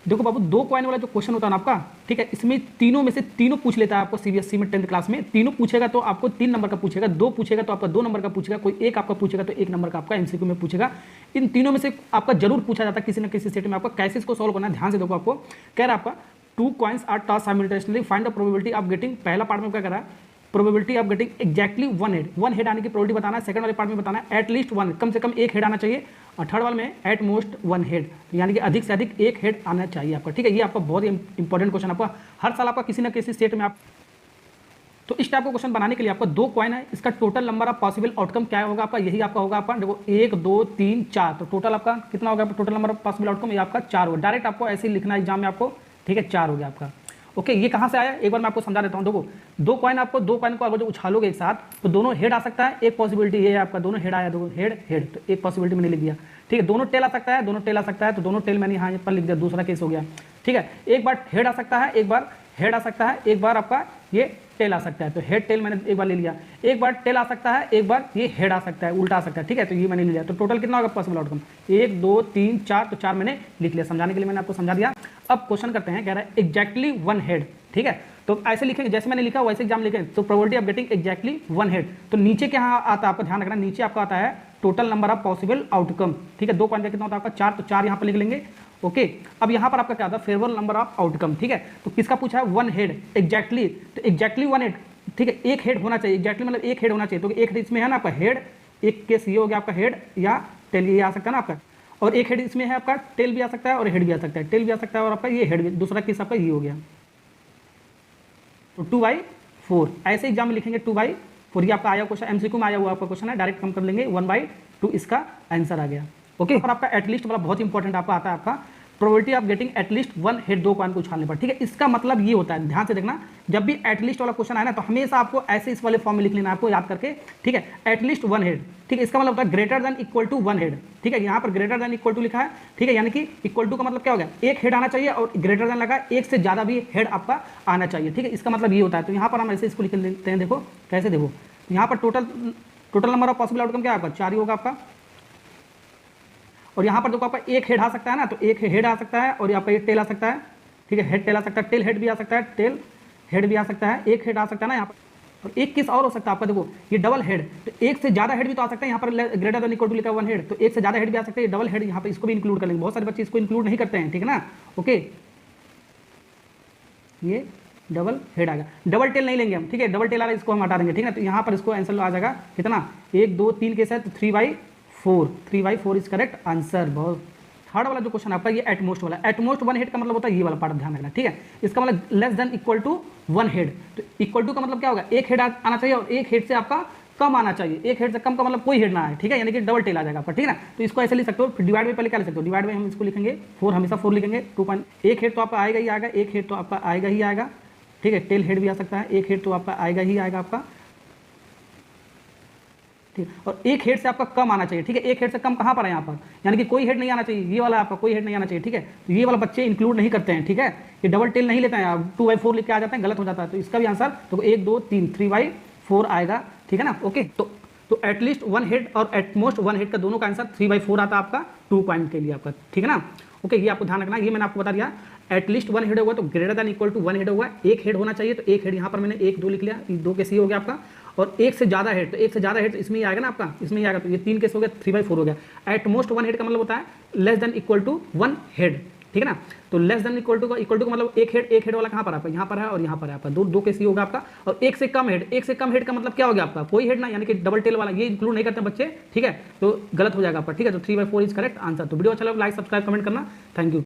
देखो बाबू, 2 कॉइन वाला जो क्वेश्चन होता है ना आपका, ठीक है, इसमें तीनों में से तीनों पूछ लेता है आपको सीबीएसई में 10th क्लास में। तीनों पूछेगा तो आपको 3 नंबर का पूछेगा, 2 पूछेगा तो आपका 2 नंबर का पूछेगा, कोई एक आपका पूछेगा तो 1 नंबर का आपका एमसीक्यू में पूछेगा। इन तीनों में से आपका जरूर पूछा जाता है किसी न किसी सेट में। आपका कैसे इसको सॉल्व करना है ध्यान से देखो। आपको कह रहा है आपका 2 coins are tossed simultaneously, find the probability of getting, पहला पार्ट में क्या कर रहा है, probability of getting exactly one head आने की प्रोबेबिलिटी बताना है। सेकंड वाले पार्ट में बताना है एटलीस्ट वन, कम से कम एक हेड आना चाहिए। और थर्ड वाले में एट मोस्ट वन हेड, यानी कि अधिक से अधिक एक हेड आना चाहिए आपका, ठीक है। ये आपका बहुत ही इंपॉर्टेंट क्वेश्चन आपका हर साल आपका किसी न किसी स्टेट में आप। तो इस टाइप का क्वेश्चन बनाने के लिए आपका 2 कॉइन है, इसका total number of possible outcome क्या होगा आपका, यही आपका होगा आपका देखो 1 2 3 4, तो टोटल आपका कितना होगा, total number of possible outcome ये आपका 4 होगा। डायरेक्ट आपको ऐसे ही लिखना है एग्जाम में आपको, ठीक है, 4 हो गया आपका। ओके, ये कहाँ से आया एक बार मैं आपको समझा देता हूँ। देखो 2 कॉइन आपको, 2 कॉइन को अगर जो उछालोगे एक साथ तो दोनों हेड आ सकता है, एक पॉसिबिलिटी ये है आपका दोनों हेड आया, दो हेड हेड, तो एक पॉसिबिलिटी मैंने लिख दिया, ठीक है। दोनों टेल आ सकता है, दोनों टेल आ सकता है, तो दोनों टेल मैंने यहाँ पर लिख दिया, दूसरा केस हो गया, ठीक है। एक बार हेड आ सकता है, एक बार हेड आ सकता है, एक बार आपका ये टेल आ सकता है, तो हेड टेल मैंने एक बार ले लिया। एक बार टेल आ सकता है, एक बार ये हेड आ सकता है, उल्टा आ सकता है, ठीक है, तो ये मैंने ले लिया। तो टोटल कितना होगा पॉसिबल आउटकम, 1 2 3 4, तो 4 मैंने लिख लिया, समझाने के लिए मैंने आपको समझा दिया। अब क्वेश्चन करते हैं, कह रहा है एग्जैक्टली वन हेड, ठीक है। तो ऐसे लिखेंगे जैसे मैंने लिखा वैसे एग्जाम लिखेंगे। तो probability of getting exactly one head, तो नीचे क्या आता है आपका ध्यान रखना, नीचे आपका आता है total number of possible outcome, ठीक है। 2 कॉइन का कितना होता है आपका 4, तो 4 यहाँ पर लिख लेंगे। ओके, अब यहाँ पर आपका क्या आता है फेवरेबल नंबर ऑफ आउटकम, ठीक है। तो किसका पूछा है, वन हेड एग्जैक्टली, तो एग्जैक्टली वन हेड, ठीक है, एक हेड होना चाहिए, एग्जैक्टली मतलब एक हेड होना चाहिए। तो एक इसमें है ना आपका हेड, एक केस ये हो गया आपका हेड या टेल, ये आ सकता है ना आपका, और एक हेड इसमें है आपका टेल भी आ सकता है और हेड भी आ सकता है, टेल भी आ सकता है और आपका ये हेड भी, दूसरा केस आपका ये हो गया। तो 2/4 ऐसे एग्जाम में लिखेंगे 2/4, ये आपका आया क्वेश्चन, एमसीक्यू में आया हुआ आपका क्वेश्चन है, डायरेक्ट कम कर लेंगे 1/2 इसका आंसर आ गया। ओके, और आपका एटलीस्ट वाला बहुत इंपॉर्टेंट आपका आता है आपका probability of getting at least one head, 2 coin को उछालने पर, ठीक है। इसका मतलब ये होता है, ध्यान से देखना, जब भी एटलीस्ट वाला क्वेश्चन आए ना तो हमेशा आपको ऐसे इस वाले फॉर्म में लिख लेना आपको याद करके, ठीक है। एटलीस्ट वन हेड, ठीक है, इसका मतलब होता है greater than equal to one head, ठीक है। यहाँ पर ग्रेटर देन इक्वल टू लिखा है, ठीक है, यानी कि इक्वल टू का मतलब क्या हो गया, एक हेड आना चाहिए, और ग्रेटर देन लगा एक से ज्यादा भी हेड आपका आना चाहिए, ठीक है। इसका मतलब ये होता है। तो यहाँ पर हम ऐसे इसको लिख लेते हैं, देखो कैसे, देखो यहाँ पर total number of possible outcome क्या आपका 4 ही होगा आपका। और यहाँ पर देखो आपका एक हेड आ सकता है ना, तो एक हेड आ सकता है, और यहाँ पर टेल आ सकता है, ठीक है, हेड टेल आ सकता है, टेल हेड भी आ सकता है, टेल हेड भी आ सकता है, एक हेड आ सकता है ना यहाँ पर। और एक किस और हो सकता है आपका, देखो ये डबल हेड, तो एक से ज्यादा हेड भी तो आ सकता है, यहाँ पर ग्रेटर देन इक्वल टू लिखा है वन हेड, तो एक से ज्यादा हेड भी आ सकता है, ये डबल हेड यहाँ पर इसको भी इंक्लूड कर लेंगे। बहुत सारे बच्चे इसको इंक्लूड नहीं करते हैं, ठीक है ना। ओके, ये डबल हेड आ गया, डबल टेल नहीं लेंगे हम, ठीक है, डबल टेल आ रहा है इसको हम हटा देंगे, ठीक है। तो यहाँ पर इसको आंसर आ जाएगा कितना, 1 2 3 केस है, तो 3/4 इज करेक्ट आंसर। बहुत थर्ड वाला जो क्वेश्चन आपका ये एटमोस्ट वाला, एटमोस्ट वन हेड का मतलब होता है ये वाला पार्ट ध्यान रखना, ठीक है। इसका मतलब less than equal to one head, तो इक्वल टू का मतलब क्या होगा, एक हेड आना चाहिए और एक हेड से आपका कम आना चाहिए, एक हेड से कम का मतलब कोई हेड ना आए, ठीक है, यानी कि डबल टेल आ जाएगा आपका, ठीक है ना। तो इसको ऐसे लिख सकते हो, फिर डिवाइड में पहले क्या लिख सकते हो, डिवाइड में हम इसको लिखेंगे 4, हमेशा 4 लिखेंगे। 2 एक हेड तो आपका आएगा ही आएगा, एक हेड तो आपका आएगा ही आएगा, ठीक है, टेल हेड भी आ सकता है, एक हेड तो आपका आएगा ही आएगा आपका, ठीक है। और एक हेड से आपका कम आना चाहिए, ठीक है, एक हेड से कम कहाँ पर है यहाँ पर, यानी कि कोई हेड नहीं आना चाहिए, ये वाला आपका कोई हेड नहीं आना चाहिए, ठीक है। तो ये वाला बच्चे इंक्लूड नहीं करते हैं, ठीक है, ये डबल टेल नहीं लेते हैं, 2/4 लिख के आ जाते हैं, गलत हो जाता है। तो इसका भी आंसर तो 1 2 3 3/4 आएगा, ठीक है ना। ओके, तो एटलीस्ट वन हेड और एटमोस्ट वन हेड का दोनों का आंसर 3/4 आता है आपका 2 पॉइंट के लिए आपका, ठीक है ना। ओके, ये आपको ध्यान रखना, ये मैंने आपको बता दिया। एटलीस्ट वन हेड होगा तो greater than equal to one head होगा, एक हेड होना चाहिए, तो एक हेड यहाँ पर मैंने 1 2 लिख लिया, 2 केस ये हो गया आपका। और एक से ज्यादा हेड, तो एक से ज्यादा हेड इसमें ही आएगा ना आपका, इसमें ही आएगा, तो ये 3 केस हो गया, 3/4 हो गया। एटमोस्ट वन हेड का मतलब होता है less than equal to one head, ठीक है ना। तो लेस देन इक्वल टू का मतलब एक हेड वाला कहाँ पर आपका, यहाँ पर है और यहाँ पर है आपका, दो केस ही होगा आपका। और एक से कम हेड का मतलब क्या हो गया आपका, कोई हेड ना, यानी कि डबल टेल वाला, ये इंक्लूड नहीं करते बच्चे, ठीक है, तो गलत हो जाएगा आपका, ठीक है। तो 3/4 इज करेक्ट आंसर। तो वीडियो अच्छा लगा लाइक सब्सक्राइब कमेंट करना, थैंक यू।